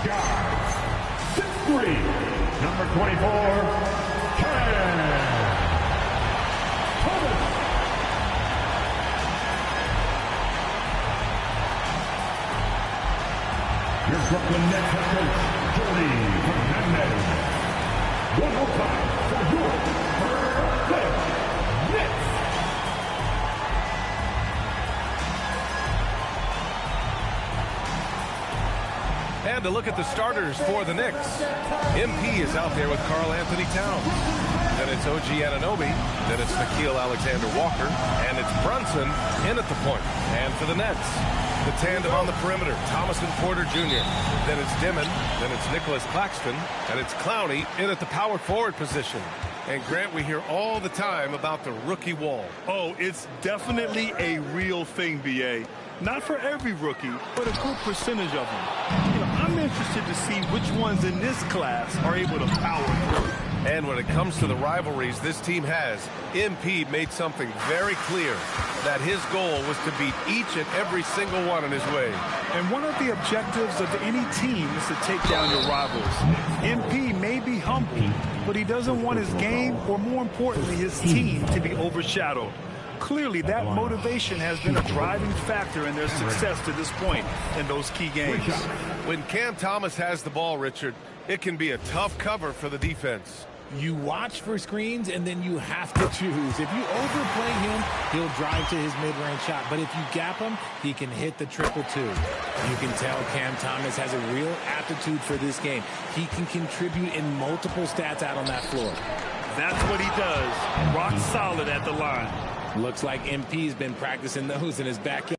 Guards, 6'3", number 24, your Brooklyn Nets head coach, Jordy Hernandez. One more time for your Brooklyn Nets. And to look at the starters for the Knicks. MP is out there with Karl Anthony Towns. Then it's OG Anunoby. Then it's Nickeil Alexander-Walker. And it's Brunson in at the point. And for the Nets, the tandem on the perimeter, Thomas and Porter Jr. Then it's Dimon. Then it's Nicholas Claxton. And it's Clowney in at the power forward position. And Grant, we hear all the time about the rookie wall. Oh, it's definitely a real thing, B.A. Not for every rookie, but a good percentage of them. I'm interested to see which ones in this class are able to power through. And when it comes to the rivalries this team has, MP made something very clear, that his goal was to beat each and every single one in his way. And one of the objectives of any team is to take down your rivals. MP may be humble, but he doesn't want his game, or more importantly, his team, to be overshadowed. Clearly, that motivation has been a driving factor in their success to this point in those key games. When Cam Thomas has the ball, Richard, it can be a tough cover for the defense. You watch for screens, and then you have to choose. If you overplay him, he'll drive to his mid-range shot. But if you gap him, he can hit the 2-2. You can tell Cam Thomas has a real aptitude for this game. He can contribute in multiple stats out on that floor. That's what he does. Rock solid at the line. Looks like MP's been practicing those in his backyard.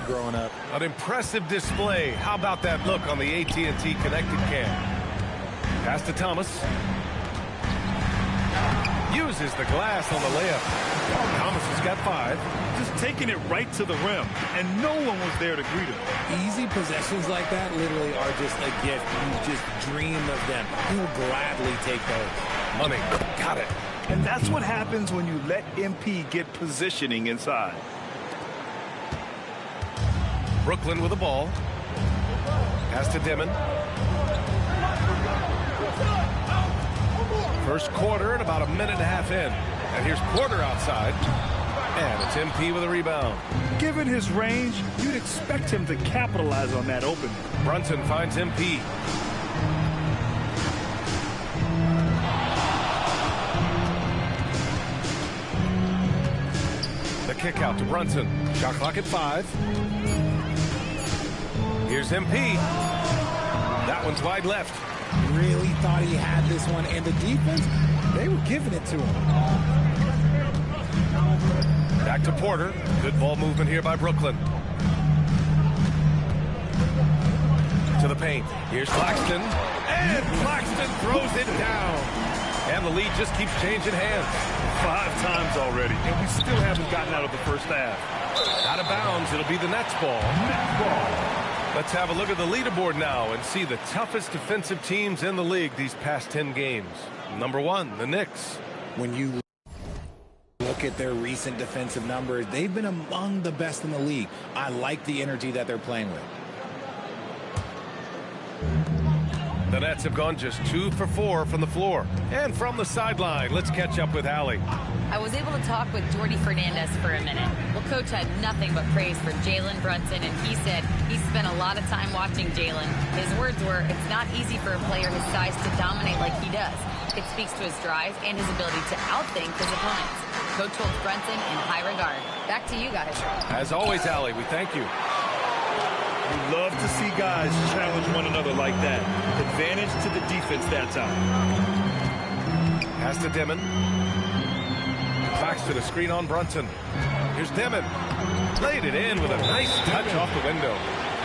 Growing up. An impressive display. How about that look on the AT&T connected cam? Pass to Thomas. Uses the glass on the layup. Thomas has got 5. Just taking it right to the rim, and no one was there to greet him. Easy possessions like that literally are just a gift. You just dream of them. He'll gladly take those. Money. Got it. And that's what happens when you let MP get positioning inside. Brooklyn with the ball. Pass to Dimon. First quarter and about a minute and a half in. And here's Porter outside. And it's MP with a rebound. Given his range, you'd expect him to capitalize on that opening. Brunson finds MP. The kick out to Brunson. Shot clock at 5. Here's MP. That one's wide left. Really thought he had this one, and the defense, they were giving it to him. Back to Porter. Good ball movement here by Brooklyn. To the paint. Here's Claxton. And Claxton throws it down. And the lead just keeps changing hands. 5 times already, and we still haven't gotten out of the first half. Out of bounds. It'll be the Nets ball. Nets ball. Let's have a look at the leaderboard now and see the toughest defensive teams in the league these past 10 games. Number 1, the Knicks. When you look at their recent defensive numbers, they've been among the best in the league. I like the energy that they're playing with. The Nets have gone just 2 for 4 from the floor. And from the sideline, let's catch up with Allie. I was able to talk with Jordy Fernandez for a minute. Well, Coach had nothing but praise for Jalen Brunson, and he said he spent a lot of time watching Jalen. His words were, it's not easy for a player his size to dominate like he does. It speaks to his drive and his ability to outthink his opponents. Coach holds Brunson in high regard. Back to you guys. As always, Allie, we thank you. We love to see guys challenge one another like that. Advantage to the defense that time. Pass to Dimon. Claxton a screen on Brunson. Here's Dimon. Laid it in with a nice touch off the window.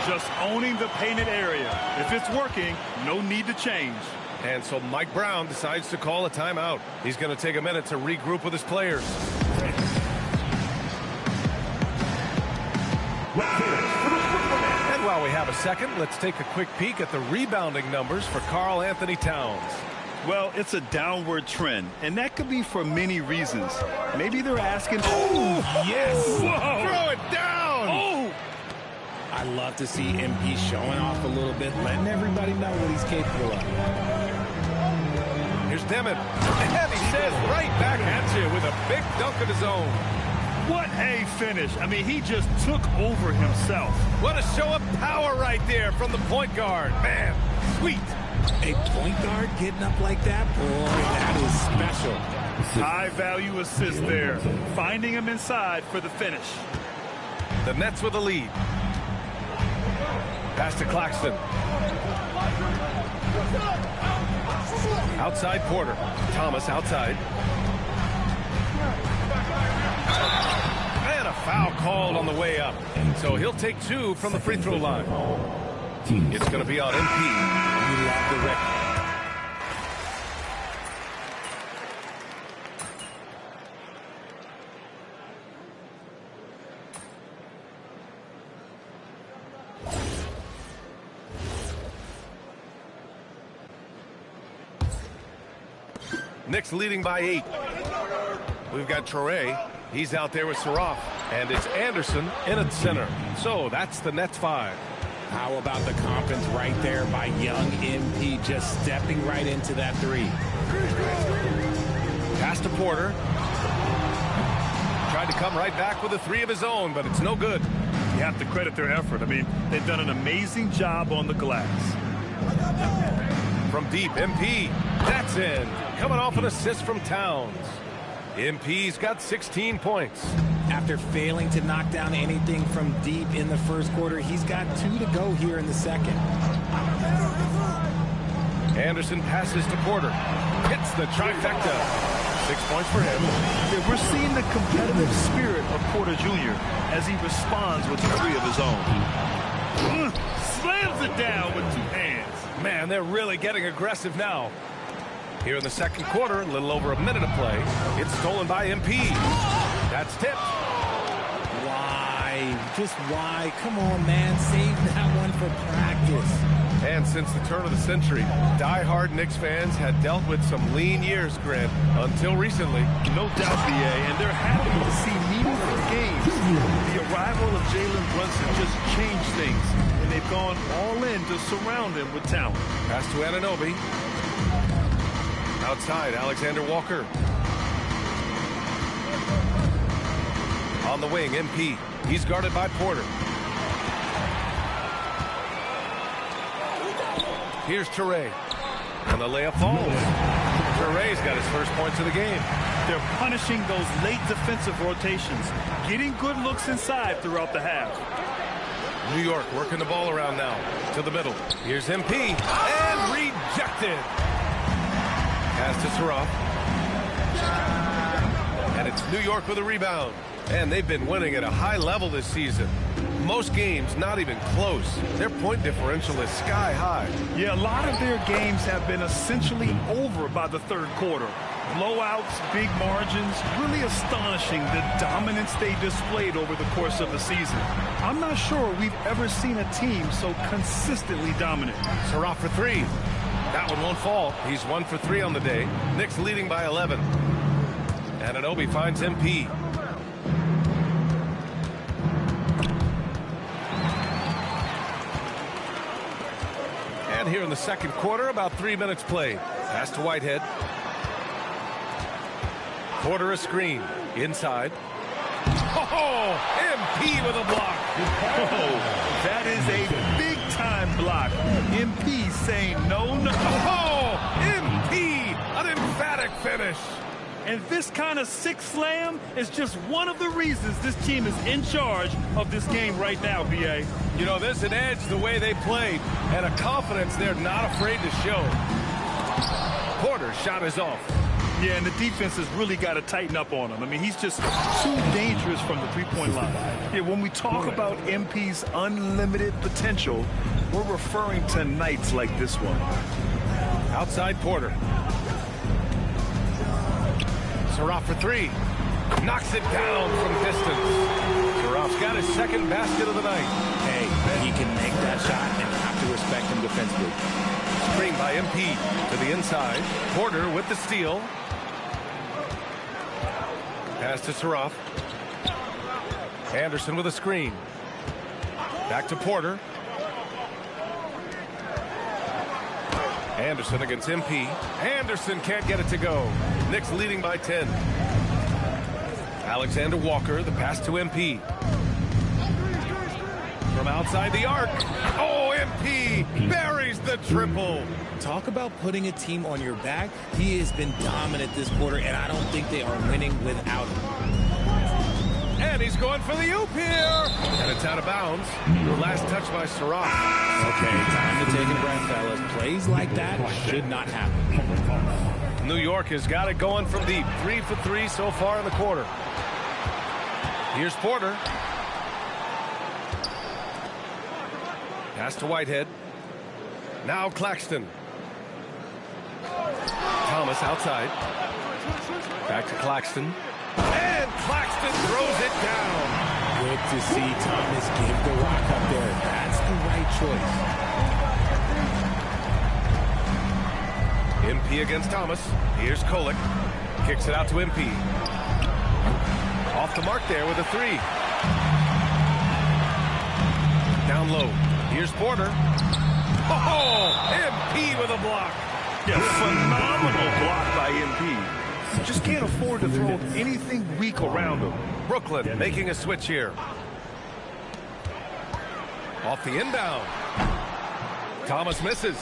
Just owning the painted area. If it's working, no need to change. And so Mike Brown decides to call a timeout. He's going to take a minute to regroup with his players. while we have a second, let's take a quick peek at the rebounding numbers for Karl Anthony Towns. Well, it's a downward trend, and that could be for many reasons. Maybe they're asking, oh, Yes! whoa. Throw it down! Oh! I love to see MP showing off a little bit, letting everybody know what he's capable of. Here's Demon. And he says right back at you with a big dunk of his own. What a finish. I mean, he just took over himself. What a show of power right there from the point guard. Man, sweet. A point guard getting up like that, boy, that is special. High-value assist there. Finding him inside for the finish. The Nets with the lead. Pass to Claxton. Outside Porter. Thomas outside. And a foul called on the way up. So he'll take 2 from the free throw line. It's going to be on MP. We love the record. Knicks leading by 8. We've got Traore. He's out there with Saraf. And it's Anderson in at center. So that's the Nets 5. How about the confidence right there by young MP just stepping right into that 3. Pass to Porter. Tried to come right back with a 3 of his own, but it's no good. You have to credit their effort. I mean, they've done an amazing job on the glass. From deep, MP. That's in. Coming off an assist from Towns. MP's got 16 points. After failing to knock down anything from deep in the first quarter, he's got 2 to go here in the second. Anderson passes to Porter. Hits the trifecta. 6 points for him. Yeah, we're seeing the competitive spirit of Porter Jr. as he responds with a 3 of his own. Slams it down with 2 hands. Man, they're really getting aggressive now. Here in the second quarter, a little over a minute of play. It's stolen by MP. That's tipped. Why? Just why? Come on, man. Save that one for practice. And since the turn of the century, die-hard Knicks fans had dealt with some lean years, Grant, until recently. No doubt, BA, and they're happy to see meaningful games. The arrival of Jalen Brunson just changed things, and they've gone all in to surround him with talent. Pass to Anunoby. Outside, Alexander Walker. On the wing, MP. He's guarded by Porter. Here's Traore. And the layup falls. Toure's got his first points of the game. They're punishing those late defensive rotations, getting good looks inside throughout the half. New York working the ball around now. To the middle. Here's MP. And rejected. Pass to Saraf. And it's New York with a rebound. And they've been winning at a high level this season. Most games not even close. Their point differential is sky high. Yeah, a lot of their games have been essentially over by the third quarter. Blowouts, big margins, really astonishing the dominance they displayed over the course of the season. I'm not sure we've ever seen a team so consistently dominant. Saraf for 3. That one won't fall. He's 1 for 3 on the day. Knicks leading by 11. Anunoby finds MP. And here in the second quarter, about 3 minutes played. Pass to Whitehead. Porter a screen. Inside. Oh, MP with a block. Oh, that is a big-time block. MP saying no, no. Oh, MP, an emphatic finish. And this kind of sick slam is just one of the reasons this team is in charge of this game right now, BA. You know, there's an edge the way they played and a confidence they're not afraid to show. Porter's shot is off. Yeah, and the defense has really got to tighten up on him. I mean, he's just too dangerous from the three-point line. Yeah, when we talk about MP's unlimited potential, we're referring to nights like this one. Outside Porter. Saraf for 3. Knocks it down from distance. Saraf's got his second basket of the night. Hey, He can make that shot, and you have to respect him defensively. Screen by MP to the inside. Porter with the steal. Pass to Saroff. Anderson with a screen. Back to Porter. Anderson against MP. Anderson can't get it to go. Knicks leading by 10. Alexander Walker, the pass to MP. From outside the arc. Oh, MP buries the triple. Talk about putting a team on your back. He has been dominant this quarter, and I don't think they are winning without him. And he's going for the oop here. And it's out of bounds. Last touch by Saroff. Okay, time to take a breath, fellas. Plays like that should not happen. New York has got it going from deep. 3 for 3 so far in the quarter. Here's Porter. Pass to Whitehead. Now Claxton. Thomas outside. Back to Claxton. And Claxton throws it down. Good to see Thomas give the rock up there. That's the right choice. MP against Thomas. Here's Kolek. Kicks it out to MP. Off the mark there with a 3. Down low. Here's Porter. Oh, MP with a block. Yeah, phenomenal block by MP. Just can't afford to throw anything weak around him. Brooklyn making a switch here. Off the inbound. Thomas misses.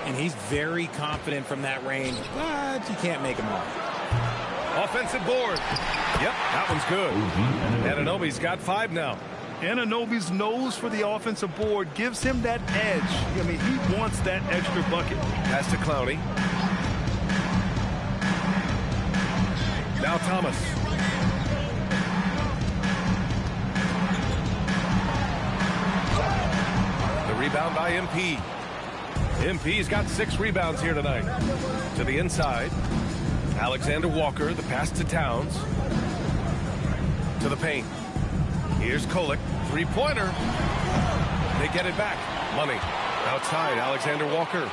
And he's very confident from that range, but you can't make him off. Offensive board. Yep, that one's good. Anunoby's got 5 now. Anunoby's nose for the offensive board gives him that edge. I mean, he wants that extra bucket. Pass to Clowney. Now Thomas. The rebound by MP. MP's got 6 rebounds here tonight. To the inside. Alexander Walker, the pass to Towns. To the paint. Here's Kolek. 3-pointer. They get it back. Money. Outside, Alexander Walker.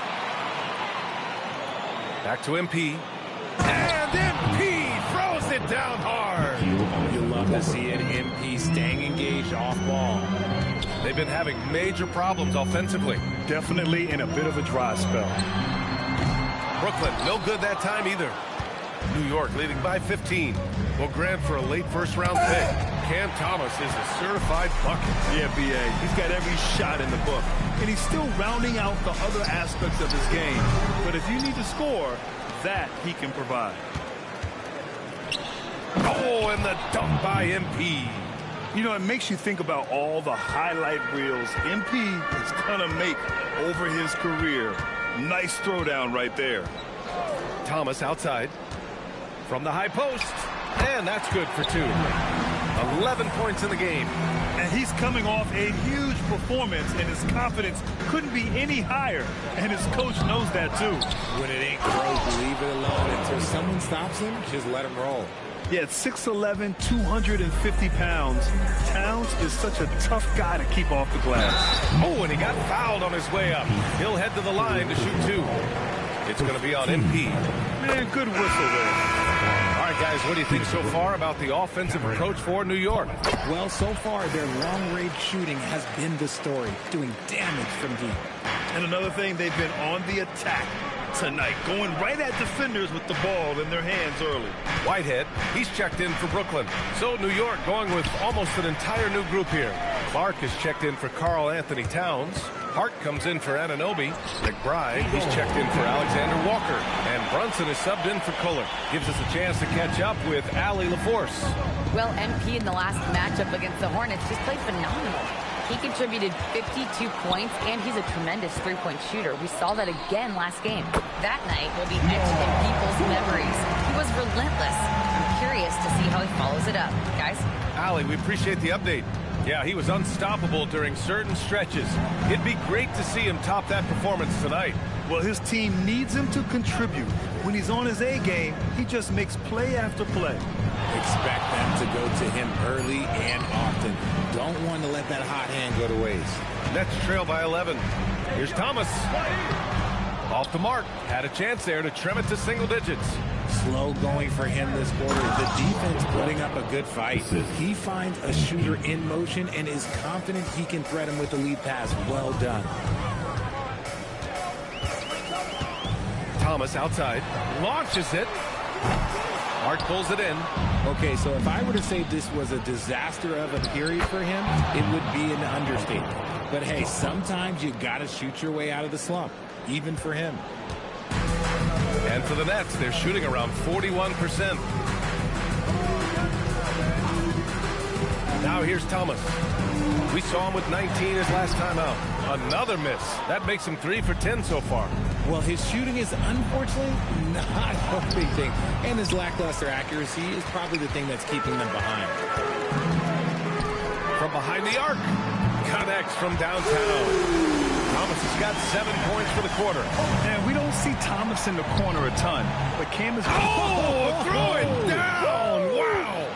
Back to MP. And MP throws it down hard. You love to see it. MP staying engaged off ball. They've been having major problems offensively. Definitely in a bit of a dry spell. Brooklyn, no good that time either. New York leading by 15. Will grant for a late first-round pick. Cam Thomas is a certified bucket. Yeah, B.A. He's got every shot in the book. And he's still rounding out the other aspects of his game. But if you need to score, that he can provide. Oh, and the dunk by MP. You know, it makes you think about all the highlight reels MP is going to make over his career. Nice throwdown right there. Thomas outside. From the high post. And that's good for 2. 11 points in the game. And he's coming off a huge performance, and his confidence couldn't be any higher. And his coach knows that, too. When it ain't broke, leave it alone. Until someone stops him, just let him roll. Yeah, at 6'11", 250 pounds, Towns is such a tough guy to keep off the glass. Oh, and he got fouled on his way up. He'll head to the line to shoot 2. It's going to be on MP. Man, good whistle there. All right, guys, what do you think so far about the offensive approach for New York? Well, so far, their long-range shooting has been the story, doing damage from deep. And another thing, they've been on the attack tonight, going right at defenders with the ball in their hands early. Whitehead, he's checked in for Brooklyn. So New York going with almost an entire new group here. Clark is checked in for Karl Anthony Towns. Hart comes in for Anunoby. McBride, he's checked in for Alexander Walker. And Brunson is subbed in for Kolek. Gives us a chance to catch up with Allie LaForce. Well, MP in the last matchup against the Hornets just played phenomenal. He contributed 52 points, and he's a tremendous three-point shooter. We saw that again last game. That night will be etched in people's memories. He was relentless. I'm curious to see how he follows it up. Guys? Allie, we appreciate the update. Yeah, he was unstoppable during certain stretches. It'd be great to see him top that performance tonight. Well, his team needs him to contribute. When he's on his A game, he just makes play after play. Expect them to go to him early and often. Don't want to let that hot hand go to waste. Nets trail by 11. Here's Thomas. Off the mark. Had a chance there to trim it to single digits. Slow going for him this quarter. The defense putting up a good fight. He finds a shooter in motion and is confident he can threat him with the lead pass. Well done. Thomas outside. Launches it. Hart pulls it in. Okay, so if I were to say this was a disaster of a period for him, it would be an understatement. But hey, sometimes you got to shoot your way out of the slump, even for him. And for the Nets, they're shooting around 41%. Now here's Thomas. We saw him with 19 his last time out. Another miss. That makes him 3 for 10 so far. Well, his shooting is unfortunately not a big thing. And his lackluster accuracy is probably the thing that's keeping them behind. From behind the arc. Connects from downtown. Thomas has got 7 points for the quarter. And we don't see Thomas in the corner a ton. But Cam is... Throw it down! Wow!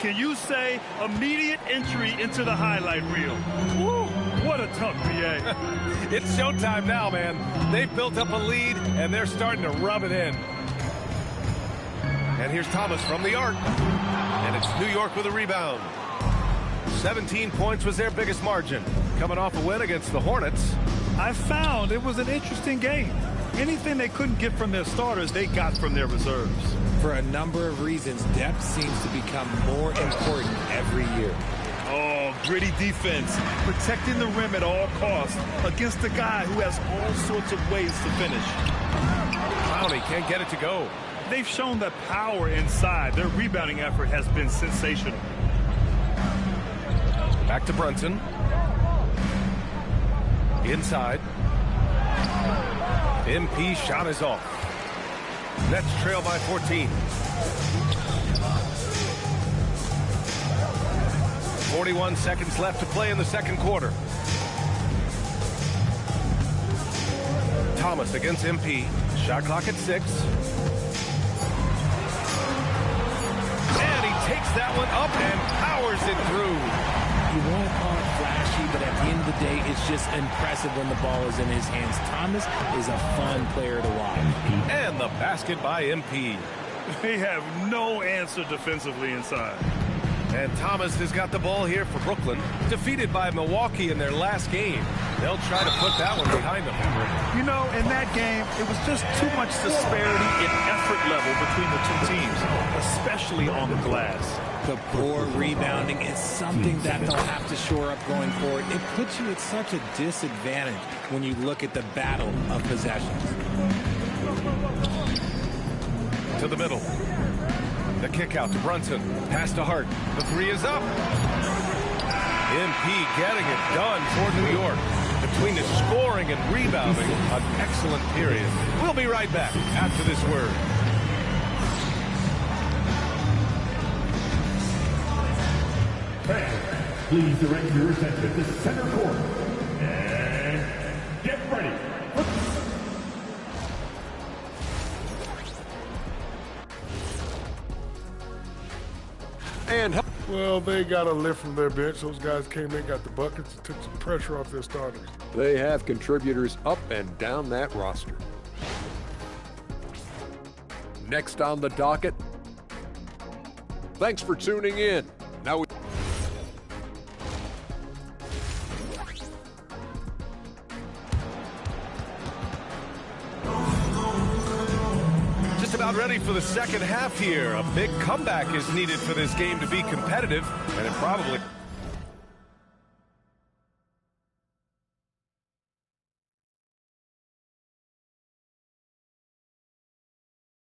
Can you say immediate entry into the highlight reel? Woo! What a tough PA. It's showtime now, man. They've built up a lead, and they're starting to rub it in. And here's Thomas from the arc. And it's New York with a rebound. 17 points was their biggest margin. Coming off a win against the Hornets. I found it was an interesting game. Anything they couldn't get from their starters, they got from their reserves. For a number of reasons, depth seems to become more important every year. Oh, gritty defense, protecting the rim at all costs against a guy who has all sorts of ways to finish. Clowney can't get it to go. They've shown that power inside. Their rebounding effort has been sensational. Back to Brunson. Inside. MP shot is off. Nets trail by 14. 41 seconds left to play in the second quarter. Thomas against MP. Shot clock at 6. And he takes that one up and powers it through. You won't call it flashy, but at the end of the day, it's just impressive when the ball is in his hands. Thomas is a fun player to watch. And the basket by MP. They have no answer defensively inside. And Thomas has got the ball here for Brooklyn. Defeated by Milwaukee in their last game. They'll try to put that one behind them. You know, in that game, it was just too much disparity in effort level between the two teams, especially on the glass. The poor rebounding is something that they'll have to shore up going forward. It puts you at such a disadvantage when you look at the battle of possessions. To the middle. The kick out to Brunson. Pass to Hart. The three is up. MP getting it done for New York. Between the scoring and rebounding, an excellent period. We'll be right back after this word. Fans, please direct your attention to center court. And get ready. And well, they got a lift from their bench. Those guys came in, got the buckets, and took some pressure off their starters. They have contributors up and down that roster. Next on the docket. Thanks for tuning in. Now we about ready for the second half here. A big comeback is needed for this game to be competitive, and it probably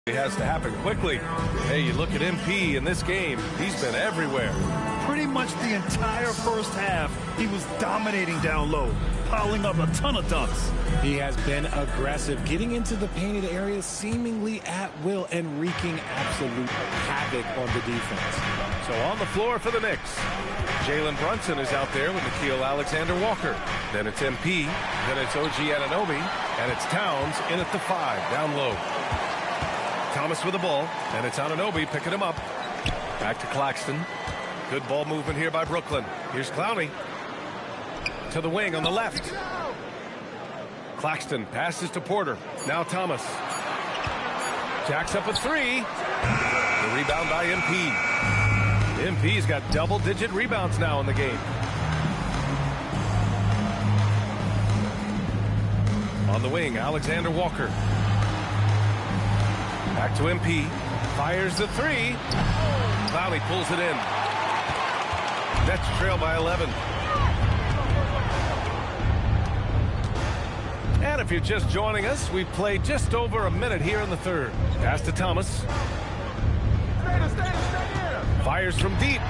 has to happen quickly. Hey, you look at MP in this game, he's been everywhere. Pretty much the entire first half, he was dominating down low, piling up a ton of dunks. He has been aggressive, getting into the painted area seemingly at will and wreaking absolute havoc on the defense. So on the floor for the Knicks, Jalen Brunson is out there with Nickeil Alexander-Walker. Then it's MP, then it's OG Anunoby, and it's Towns in at the 5, down low. Thomas with the ball, and it's Anunoby picking him up. Back to Claxton. Good ball movement here by Brooklyn. Here's Clowney. To the wing on the left. Claxton passes to Porter. Now Thomas. Jacks up a 3. The rebound by MP. MP's got double-digit rebounds now in the game. On the wing, Alexander Walker. Back to MP. Fires the 3. Clowney pulls it in. Nets trail by 11. And if you're just joining us, we've played just over a minute here in the third. Pass to Thomas. Fires from deep.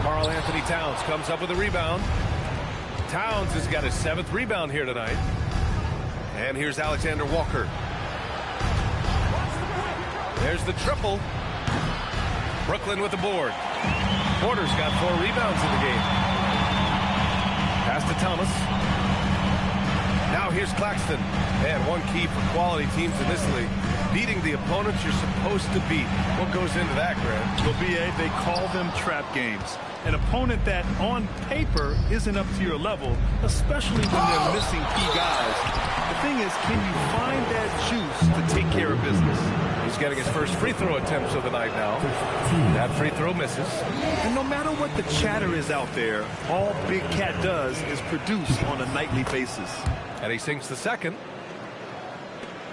Karl Anthony Towns comes up with a rebound. Towns has got his 7th rebound here tonight. And here's Alexander Walker. There's the triple. Brooklyn with the board. Porter's got 4 rebounds in the game. Pass to Thomas. Now here's Claxton. And one key for quality teams in this league, beating the opponents you're supposed to beat. What goes into that, Grant? Well, BA, they call them trap games. An opponent that on paper isn't up to your level, especially when they're missing key guys. The thing is, can you find that juice to take care of business? He's getting his first free throw attempts of the night now. That free throw misses. And no matter what the chatter is out there, all Big Cat does is produce on a nightly basis. And he sinks the second.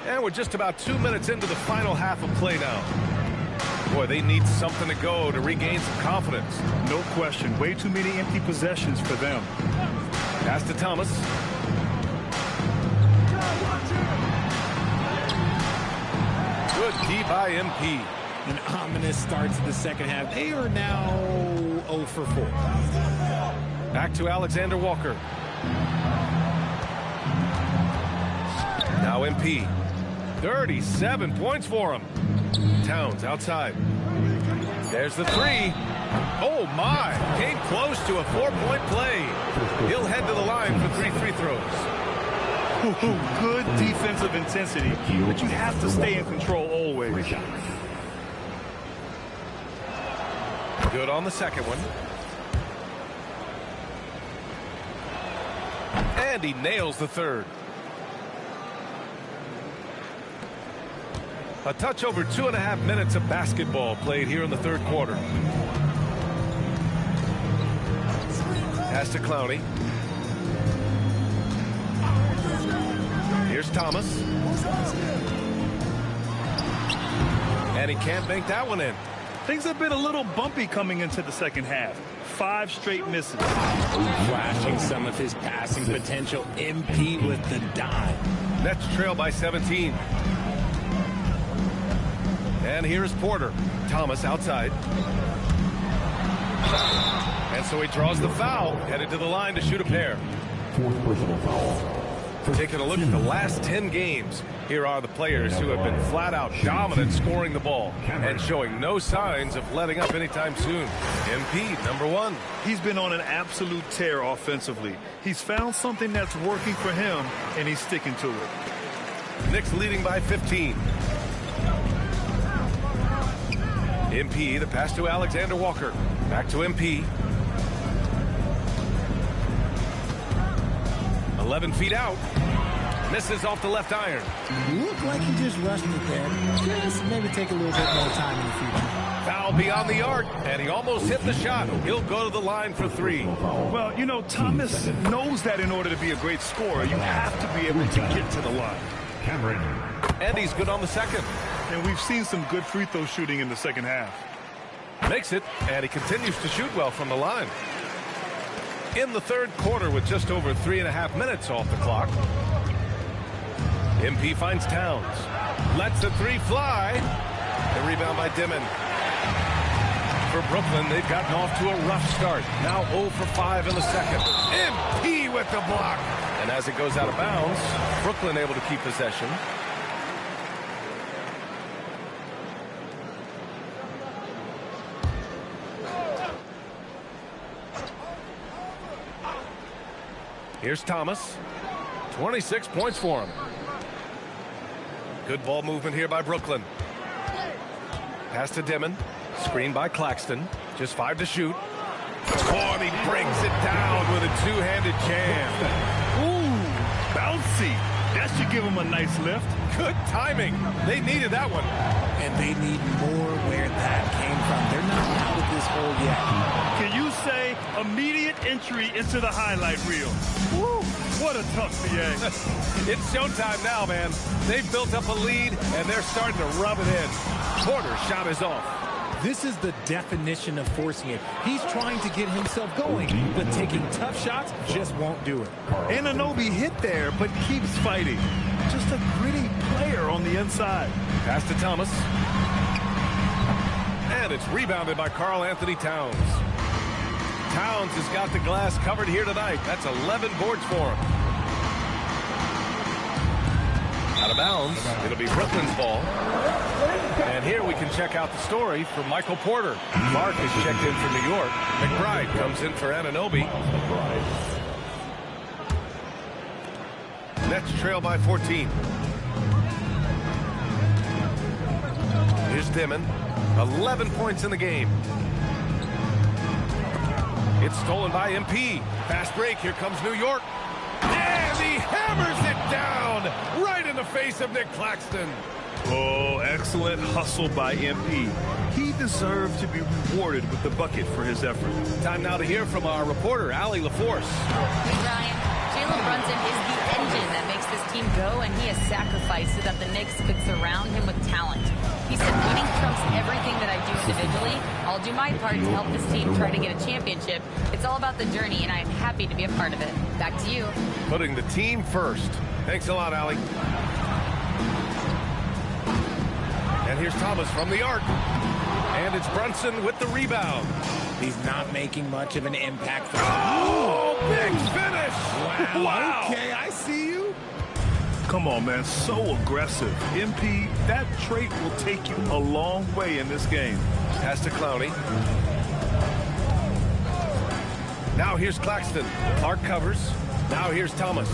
And we're just about 2 minutes into the final half of play now. Boy, they need something to go to regain some confidence. No question. Way too many empty possessions for them. Pass to Thomas. Good D by MP. An ominous start to the second half. They are now 0 for 4. Back to Alexander Walker. Now MP. 37 points for him. Towns outside. There's the 3. Oh my! Came close to a 4-point play. He'll head to the line for 3 free throws. Good defensive intensity, but you have to stay in control always. Good on the second one. And he nails the third. A touch over 2.5 minutes of basketball played here in the third quarter. Pass to Clowney. Here's Thomas. And he can't bank that one in. Things have been a little bumpy coming into the second half. 5 straight misses. Flashing some of his passing potential. MP with the dime. Nets trail by 17. And here's Porter. Thomas outside. And so he draws the foul. Headed to the line to shoot a pair. 4th personal foul. Taking a look at the last 10 games. Here are the players who have been flat out dominant scoring the ball and showing no signs of letting up anytime soon. MP, number 1. He's been on an absolute tear offensively. He's found something that's working for him, and he's sticking to it. Knicks leading by 15. MP, the pass to Alexander Walker. Back to MP. 11 feet out. Misses off the left iron. Looked like he just rushed it there. Just maybe take a little bit more time in the future. Foul beyond the arc, and he almost hit the shot. He'll go to the line for 3. Well, you know, Thomas knows that in order to be a great scorer, you have to be able to get to the line. Cameron. And he's good on the second. And we've seen some good free throw shooting in the second half. Makes it, and he continues to shoot well from the line. In the third quarter with just over 3.5 minutes off the clock. MP finds Towns. Lets the 3 fly. The rebound by Dimon. For Brooklyn, they've gotten off to a rough start. Now 0 for 5 in the second. MP with the block. And as it goes out of bounds, Brooklyn able to keep possession. Here's Thomas. 26 points for him. Good ball movement here by Brooklyn. Pass to Dimon. Screen by Claxton. Just 5 to shoot. Oh, and he brings it down with a two-handed jam. Ooh, bouncy. That should give him a nice lift. Good timing. They needed that one. And they need more where that came from. They're not out of this hole yet. Can you say immediate entry into the highlight reel? Woo, what a tough CA. It's showtime now, man. They've built up a lead, and they're starting to rub it in. Porter's shot is off. This is the definition of forcing it. He's trying to get himself going, but taking tough shots just won't do it. Anunoby hit there, but keeps fighting. Just a gritty player on the inside. Pass to Thomas. And it's rebounded by Karl Anthony Towns. Towns has got the glass covered here tonight. That's 11 boards for him. Out of bounds. It'll be Brooklyn's ball. And here we can check out the story from Michael Porter. Mark is checked in for New York. McBride comes in for Anunoby. Nets trail by 14. Here's Dimon. 11 points in the game. It's stolen by MP. Fast break. Here comes New York. And he hammers it down right in the face of Nick Claxton. Oh, excellent hustle by MP. He deserved to be rewarded with the bucket for his effort. Time now to hear from our reporter, Allie LaForce. Hey, Ryan. Jalen Brunson is the engine that makes this team go, and he has sacrificed so that the Knicks could surround him with talent. He said, winning trumps everything that I do individually. I'll do my part to help this team try to get a championship. It's all about the journey, and I am happy to be a part of it. Back to you. Putting the team first. Thanks a lot, Allie. And here's Thomas from the arc. And it's Brunson with the rebound. He's not making much of an impact. Oh, big finish! Wow. Okay, I see you. Come on, man. So aggressive. MP, that trait will take you a long way in this game. Pass to Clowney. Now here's Claxton. Clark covers. Now here's Thomas.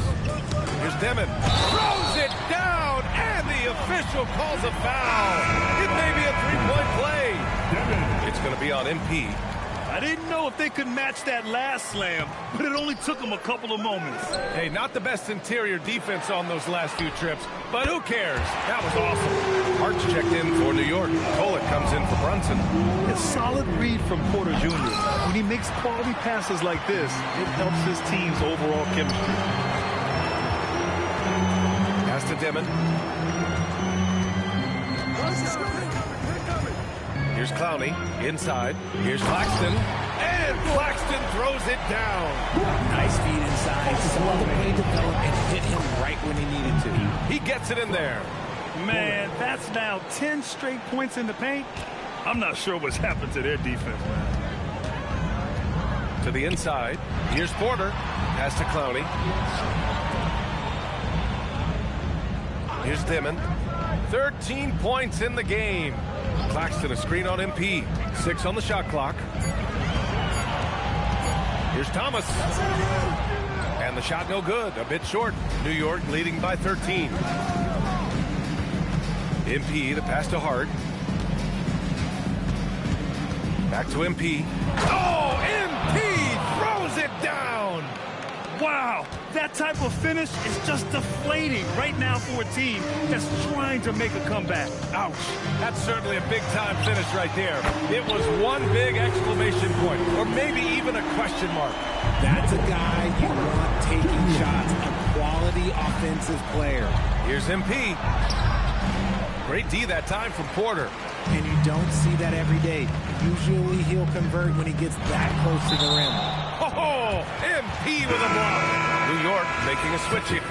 Here's Dimon. Throws it down, and the official calls a foul. It may be a three-point play. It's going to be on MP. I didn't know if they could match that last slam, but it only took them a couple of moments. Hey, not the best interior defense on those last few trips, but who cares? That was awesome. Hart's checked in for New York. Kolek comes in for Brunson. A solid read from Porter Jr. When he makes quality passes like this, it helps his team's overall chemistry. Pass to Dimon. Here's Clowney inside. Here's Claxton. And Claxton throws it down. Nice feed inside. Saw the play develop and hit him right when he needed to. He gets it in there. Man, that's now 10 straight points in the paint. I'm not sure what's happened to their defense, man. To the inside. Here's Porter. Pass to Clowney. Here's Dimon. 13 points in the game. Claxton a screen on MP. 6 on the shot clock. Here's Thomas. And the shot no good. A bit short. New York leading by 13. MP, the pass to Hart. Back to MP. Oh, MP throws it down. Wow, that type of finish is just deflating right now for a team that's trying to make a comeback. Ouch. That's certainly a big-time finish right there. It was one big exclamation point, or maybe even a question mark. That's a guy you want taking shots, a quality offensive player. Here's MP. Great D that time from Porter. And you don't see that every day. Usually he'll convert when he gets that close to the rim. Oh, MP with a block. New York making a switch here.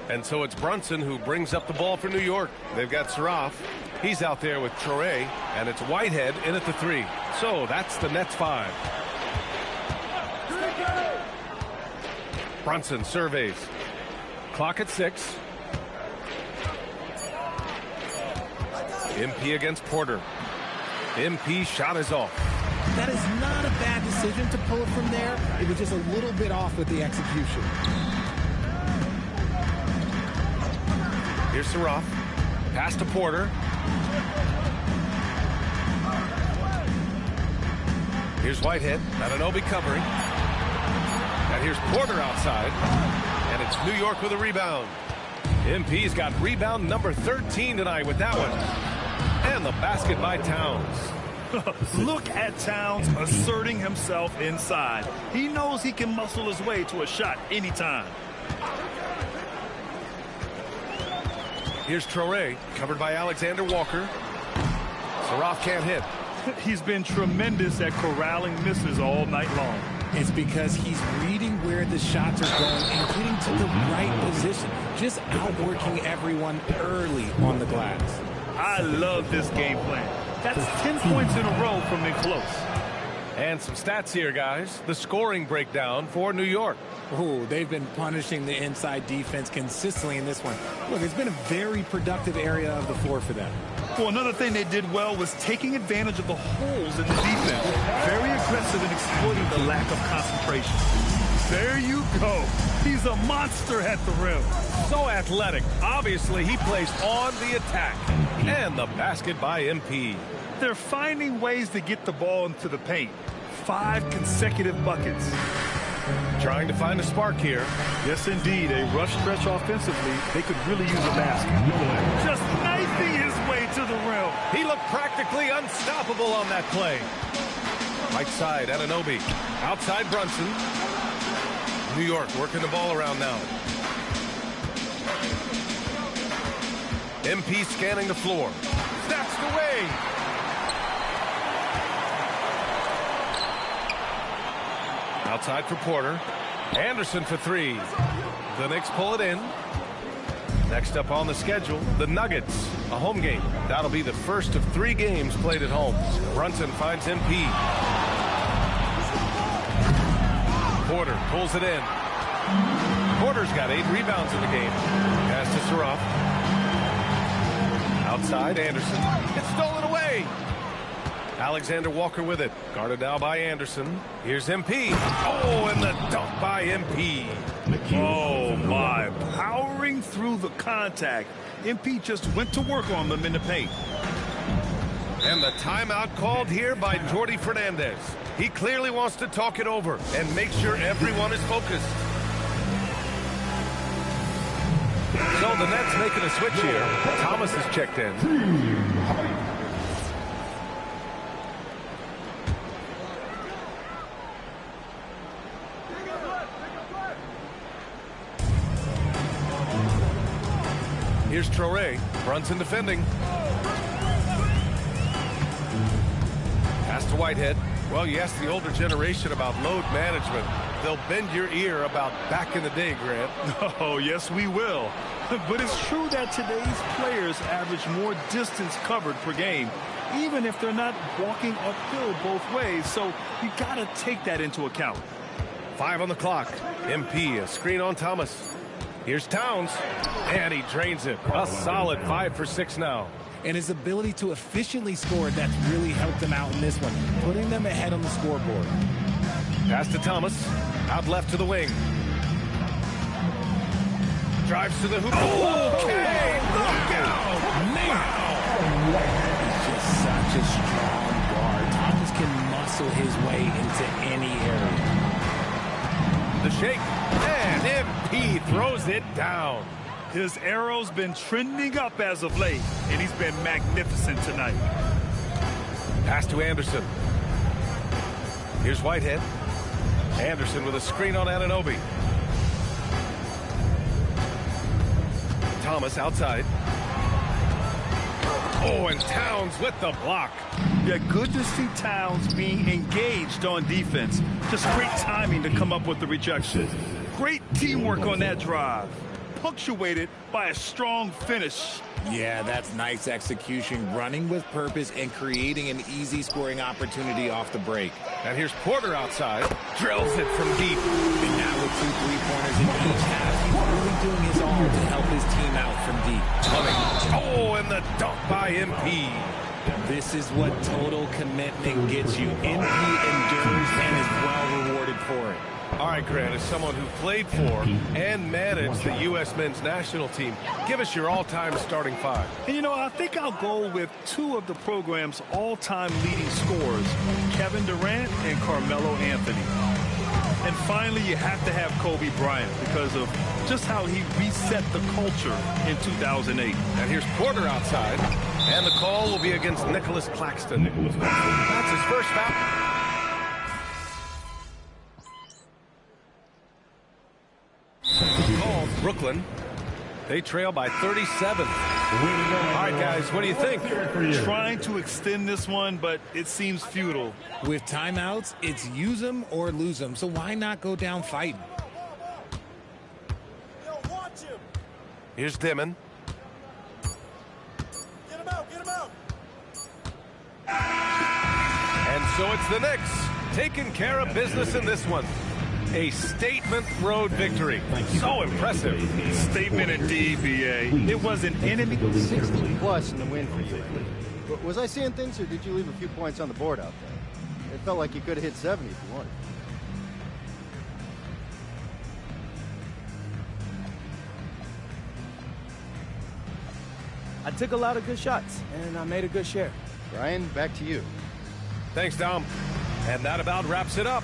And so it's Brunson who brings up the ball for New York. They've got Saraf. He's out there with Traore, and it's Whitehead in at the 3. So that's the Nets 5. Brunson surveys. Clock at 6. MP against Porter. MP shot is off. That is not a bad decision to pull it from there. It was just a little bit off with the execution. Here's Seraph. Pass to Porter. Here's Whitehead. Anunoby covering. And here's Porter outside. And it's New York with a rebound. MP's got rebound number 13 tonight with that one. And the basket by Towns. Look at Towns asserting himself inside. He knows he can muscle his way to a shot anytime. Here's Traoré, covered by Alexander Walker. Seraph can't hit. He's been tremendous at corralling misses all night long. It's because he's reading where the shots are going and getting to the right position. Just outworking everyone early on the glass. I love this game plan. That's 10 points in a row from in close. And some stats here, guys. The scoring breakdown for New York. Oh, they've been punishing the inside defense consistently in this one. Look, it's been a very productive area of the floor for them. Well, another thing they did well was taking advantage of the holes in the defense. Very aggressive in exploiting the lack of concentration. There you go. He's a monster at the rim. So athletic. Obviously, he plays on the attack. And the basket by MP. They're finding ways to get the ball into the paint. 5 consecutive buckets. Trying to find a spark here. Yes, indeed. A rough stretch offensively. They could really use a basket. Just knifing his way to the rim. He looked practically unstoppable on that play. Right side, Anunoby. Outside, Brunson. New York working the ball around now. MP scanning the floor. Snatched away. Outside for Porter. Anderson for 3. The Knicks pull it in. Next up on the schedule, the Nuggets, a home game. That'll be the first of 3 games played at home. Brunson finds MP. Porter pulls it in. Porter's got 8 rebounds in the game. Pass to Seraph. Outside, Anderson. It's stolen away. Alexander Walker with it. Guarded now by Anderson. Here's MP. Oh, and the dunk by MP. Oh, my. Powering through the contact. MP just went to work on them in the paint. And the timeout called here by Jordi Fernandez. He clearly wants to talk it over and make sure everyone is focused. So the Nets making a switch here. Thomas is checked in. Here's Traoré. Brunson defending. Pass to Whitehead. Well, you ask the older generation about load management. They'll bend your ear about back in the day, Grant. Oh, yes, we will. But it's true that today's players average more distance covered per game, even if they're not walking uphill both ways. So you got to take that into account. 5 on the clock. MP, a screen on Thomas. Here's Towns, and he drains it. A solid 5 for 6 now. And his ability to efficiently score, that's really helped them out in this one, putting them ahead on the scoreboard. Pass to Thomas, out left to the wing. Drives to the hoop. Okay, knockout! Man! He's just such a strong guard. Thomas can muscle his way into any area. The shake, and MP throws it down. His arrow's been trending up as of late, and he's been magnificent tonight. Pass to Anderson. Here's Whitehead. Anderson with a screen on Anunoby. Thomas outside. Oh, and Towns with the block. Yeah, good to see Towns being engaged on defense. Just great timing to come up with the rejection. Great teamwork on that drive. Punctuated by a strong finish. Yeah, that's nice execution, running with purpose and creating an easy scoring opportunity off the break. And here's Porter outside. Drills it from deep. And that would 2 3-pointers in each half. He's really doing his all to help his team out from deep. Oh, and the dunk by MP. This is what total commitment gets you. MP endures and is well rewarded for it. All right, Grant, as someone who played for and managed the U.S. men's national team, give us your all-time starting five. And, you know, I think I'll go with two of the program's all-time leading scorers, Kevin Durant and Carmelo Anthony. And finally, you have to have Kobe Bryant because of just how he reset the culture in 2008. And here's Porter outside, and the call will be against Nicholas Claxton. That's his first foul. Called Brooklyn. They trail by 37. All right, guys, what do you think? Trying to extend this one, but it seems futile. With timeouts, it's use them or lose them. So why not go down fighting? Here's Dimon. Get him out, get him out. And so it's the Knicks taking care of business in this one. A statement road victory. So impressive. Statement indeed, B.A. It was an enemy. 60 plus in the win for you. But was I seeing things, or did you leave a few points on the board out there? It felt like you could have hit 70 if you wanted. I took a lot of good shots, and I made a good share. Brian, back to you. Thanks, Dom. And that about wraps it up.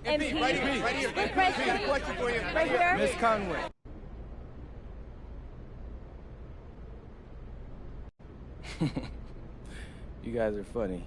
MP, right here, right here. Good question. Got a question for you. Right here. Miss Conway. You guys are funny.